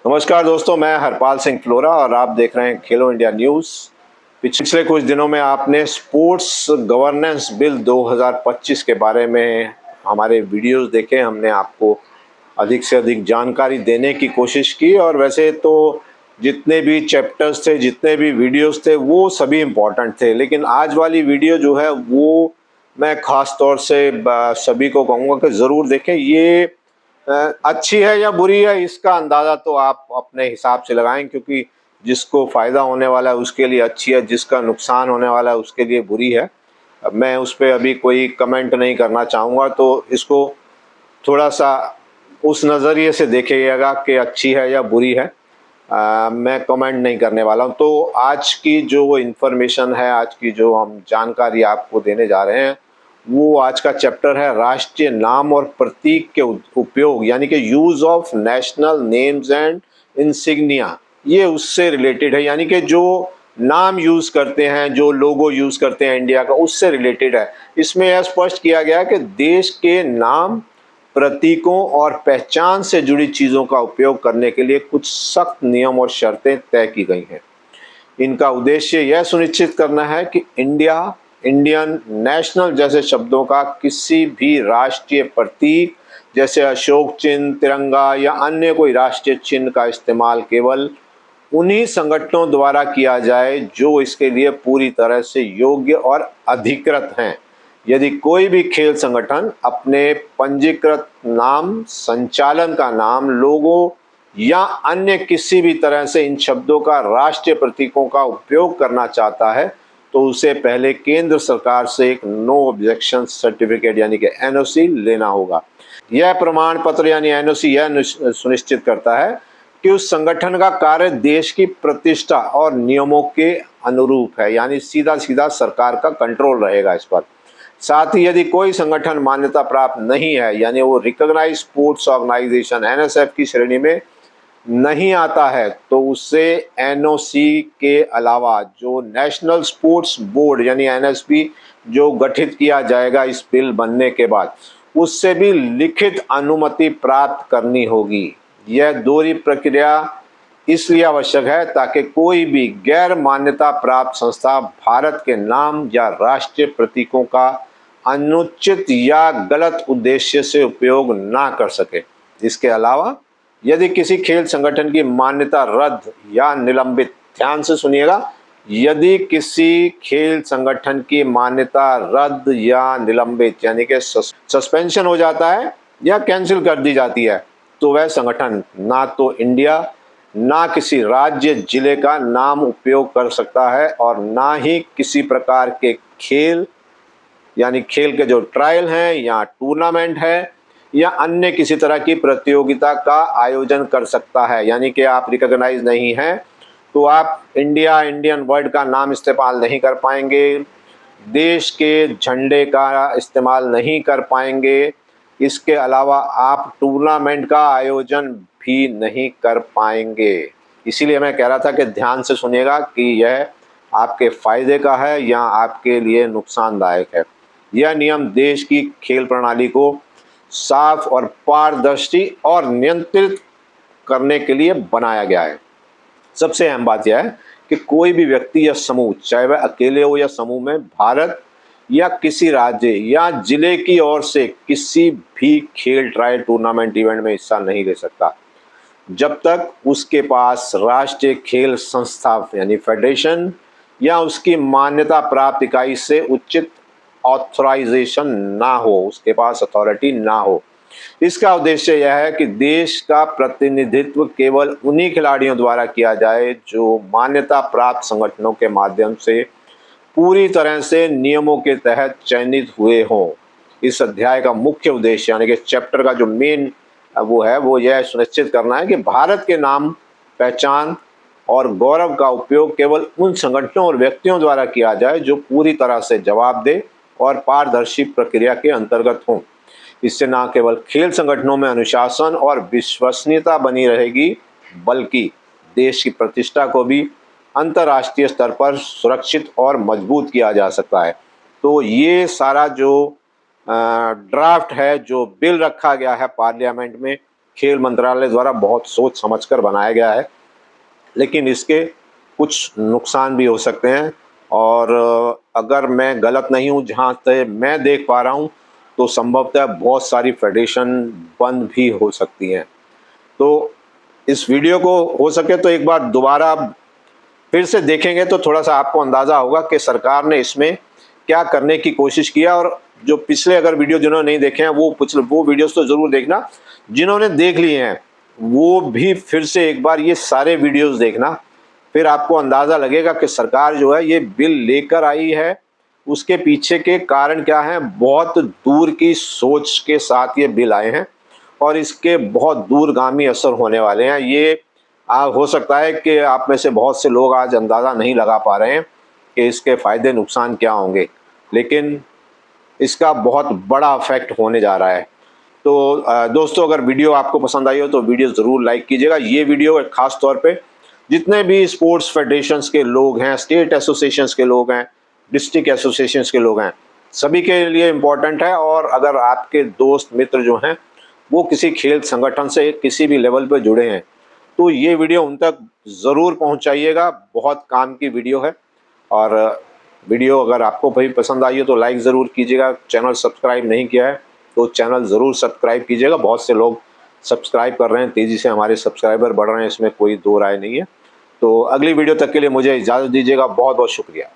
नमस्कार दोस्तों, मैं हरपाल सिंह फ्लोरा और आप देख रहे हैं खेलो इंडिया न्यूज़। पिछले कुछ दिनों में आपने स्पोर्ट्स गवर्नेंस बिल 2025 के बारे में हमारे वीडियोस देखे। हमने आपको अधिक से अधिक जानकारी देने की कोशिश की और वैसे तो जितने भी चैप्टर्स थे, जितने भी वीडियोस थे, वो सभी इम्पोर्टेंट थे। लेकिन आज वाली वीडियो जो है वो मैं ख़ास तौर से सभी को कहूँगा कि ज़रूर देखें। ये अच्छी है या बुरी है, इसका अंदाज़ा तो आप अपने हिसाब से लगाएं, क्योंकि जिसको फ़ायदा होने वाला है उसके लिए अच्छी है, जिसका नुकसान होने वाला है उसके लिए बुरी है। अब मैं उस पर अभी कोई कमेंट नहीं करना चाहूँगा, तो इसको थोड़ा सा उस नज़रिए से देखिएगा कि अच्छी है या बुरी है। मैं कमेंट नहीं करने वाला हूँ। तो आज की जो इन्फॉर्मेशन है, आज की जो हम जानकारी आपको देने जा रहे हैं, वो आज का चैप्टर है राष्ट्रीय नाम और प्रतीक के उपयोग, यानी कि use of national names and insignia. ये उससे रिलेटेड है, यानी कि जो नाम यूज़ करते हैं, जो लोगो यूज़ करते हैं इंडिया का, उससे रिलेटेड है। इसमें यह स्पष्ट किया गया है कि देश के नाम, प्रतीकों और पहचान से जुड़ी चीज़ों का उपयोग करने के लिए कुछ सख्त नियम और शर्तें तय की गई हैं। इनका उद्देश्य यह सुनिश्चित करना है कि इंडिया, इंडियन, नेशनल जैसे शब्दों का किसी भी राष्ट्रीय प्रतीक जैसे अशोक चिन्ह, तिरंगा या अन्य कोई राष्ट्रीय चिन्ह का इस्तेमाल केवल उन्हीं संगठनों द्वारा किया जाए जो इसके लिए पूरी तरह से योग्य और अधिकृत हैं। यदि कोई भी खेल संगठन अपने पंजीकृत नाम, संचालन का नाम, लोगो या अन्य किसी भी तरह से इन शब्दों का राष्ट्रीय प्रतीकों का उपयोग करना चाहता है, तो उसे पहले केंद्र सरकार से एक नो ऑब्जेक्शन सर्टिफिकेट यानी कि एनओसी लेना होगा। यह प्रमाण पत्र यानी एनओसी यह सुनिश्चित करता है कि उस संगठन का कार्य देश की प्रतिष्ठा और नियमों के अनुरूप है, यानी सीधा सीधा सरकार का कंट्रोल रहेगा इस पर। साथ ही यदि कोई संगठन मान्यता प्राप्त नहीं है, यानी वो रिकॉग्नाइज्ड स्पोर्ट्स ऑर्गेनाइजेशन एनएसएफ की श्रेणी में नहीं आता है, तो उससे एनओसी के अलावा जो नेशनल स्पोर्ट्स बोर्ड यानी एनएसपी जो गठित किया जाएगा इस बिल बनने के बाद, उससे भी लिखित अनुमति प्राप्त करनी होगी। यह दोहरी प्रक्रिया इसलिए आवश्यक है ताकि कोई भी गैर मान्यता प्राप्त संस्था भारत के नाम या राष्ट्रीय प्रतीकों का अनुचित या गलत उद्देश्य से उपयोग ना कर सके। इसके अलावा यदि किसी खेल संगठन की मान्यता रद्द या निलंबित, ध्यान से सुनिएगा, यदि किसी खेल संगठन की मान्यता रद्द या निलंबित यानी कि सस्पेंशन हो जाता है या कैंसिल कर दी जाती है, तो वह संगठन ना तो इंडिया, ना किसी राज्य जिले का नाम उपयोग कर सकता है और ना ही किसी प्रकार के खेल यानी खेल के जो ट्रायल हैं या टूर्नामेंट है या अन्य किसी तरह की प्रतियोगिता का आयोजन कर सकता है। यानी कि आप रिकॉग्नाइज नहीं हैं तो आप इंडिया, इंडियन वर्ल्ड का नाम इस्तेमाल नहीं कर पाएंगे, देश के झंडे का इस्तेमाल नहीं कर पाएंगे। इसके अलावा आप टूर्नामेंट का आयोजन भी नहीं कर पाएंगे। इसीलिए मैं कह रहा था कि ध्यान से सुनिएगा कि यह आपके फ़ायदे का है या आपके लिए नुकसानदायक है। यह नियम देश की खेल प्रणाली को साफ और पारदर्शी और नियंत्रित करने के लिए बनाया गया है। सबसे अहम बात यह है कि कोई भी व्यक्ति या समूह, चाहे वह अकेले हो या समूह में, भारत या किसी राज्य या जिले की ओर से किसी भी खेल, ट्रायल, टूर्नामेंट, इवेंट में हिस्सा नहीं ले सकता जब तक उसके पास राष्ट्रीय खेल संस्था यानी फेडरेशन या उसकी मान्यता प्राप्त इकाई से उचित ऑथराइजेशन ना हो, उसके पास अथॉरिटी ना हो। इसका उद्देश्य यह है कि देश का प्रतिनिधित्व केवल उन्हीं खिलाड़ियों द्वारा किया जाए जो मान्यता प्राप्त संगठनों के माध्यम से पूरी तरह से नियमों के तहत चयनित हुए हों। इस अध्याय का मुख्य उद्देश्य यानी कि चैप्टर का जो मेन वो यह सुनिश्चित करना है कि भारत के नाम, पहचान और गौरव का उपयोग केवल उन संगठनों और व्यक्तियों द्वारा किया जाए जो पूरी तरह से जवाबदेह और पारदर्शी प्रक्रिया के अंतर्गत हों। इससे न केवल खेल संगठनों में अनुशासन और विश्वसनीयता बनी रहेगी, बल्कि देश की प्रतिष्ठा को भी अंतर्राष्ट्रीय स्तर पर सुरक्षित और मजबूत किया जा सकता है। तो ये सारा जो ड्राफ्ट है, जो बिल रखा गया है पार्लियामेंट में खेल मंत्रालय द्वारा बहुत सोच समझकर बनाया गया है, लेकिन इसके कुछ नुकसान भी हो सकते हैं। और अगर मैं गलत नहीं हूँ, जहाँ तक मैं देख पा रहा हूँ, तो संभवतः बहुत सारी फेडरेशन बंद भी हो सकती हैं। तो इस वीडियो को हो सके तो एक बार दोबारा फिर से देखेंगे तो थोड़ा सा आपको अंदाज़ा होगा कि सरकार ने इसमें क्या करने की कोशिश किया। और जो पिछले अगर वीडियो जिन्होंने नहीं देखे हैं वो वीडियोस तो ज़रूर देखना, जिन्होंने देख लिए हैं वो भी फिर से एक बार ये सारे वीडियोस देखना, फिर आपको अंदाज़ा लगेगा कि सरकार जो है ये बिल लेकर आई है, उसके पीछे के कारण क्या हैं। बहुत दूर की सोच के साथ ये बिल आए हैं और इसके बहुत दूरगामी असर होने वाले हैं। ये हो सकता है कि आप में से बहुत से लोग आज अंदाज़ा नहीं लगा पा रहे हैं कि इसके फ़ायदे नुकसान क्या होंगे, लेकिन इसका बहुत बड़ा इफेक्ट होने जा रहा है। तो दोस्तों, अगर वीडियो आपको पसंद आई हो तो वीडियो ज़रूर लाइक कीजिएगा। ये वीडियो ख़ास तौर पे जितने भी स्पोर्ट्स फेडरेशंस के लोग हैं, स्टेट एसोसिएशंस के लोग हैं, डिस्ट्रिक्ट एसोसिएशंस के लोग हैं, सभी के लिए इम्पोर्टेंट है। और अगर आपके दोस्त मित्र जो हैं वो किसी खेल संगठन से किसी भी लेवल पर जुड़े हैं तो ये वीडियो उन तक ज़रूर पहुंचाइएगा। बहुत काम की वीडियो है। और वीडियो अगर आपको भी पसंद आई हो तो लाइक ज़रूर कीजिएगा। चैनल सब्सक्राइब नहीं किया है तो चैनल ज़रूर सब्सक्राइब कीजिएगा। बहुत से लोग सब्सक्राइब कर रहे हैं, तेज़ी से हमारे सब्सक्राइबर बढ़ रहे हैं, इसमें कोई दो राय नहीं है। तो अगली वीडियो तक के लिए मुझे इजाज़त दीजिएगा। बहुत बहुत शुक्रिया।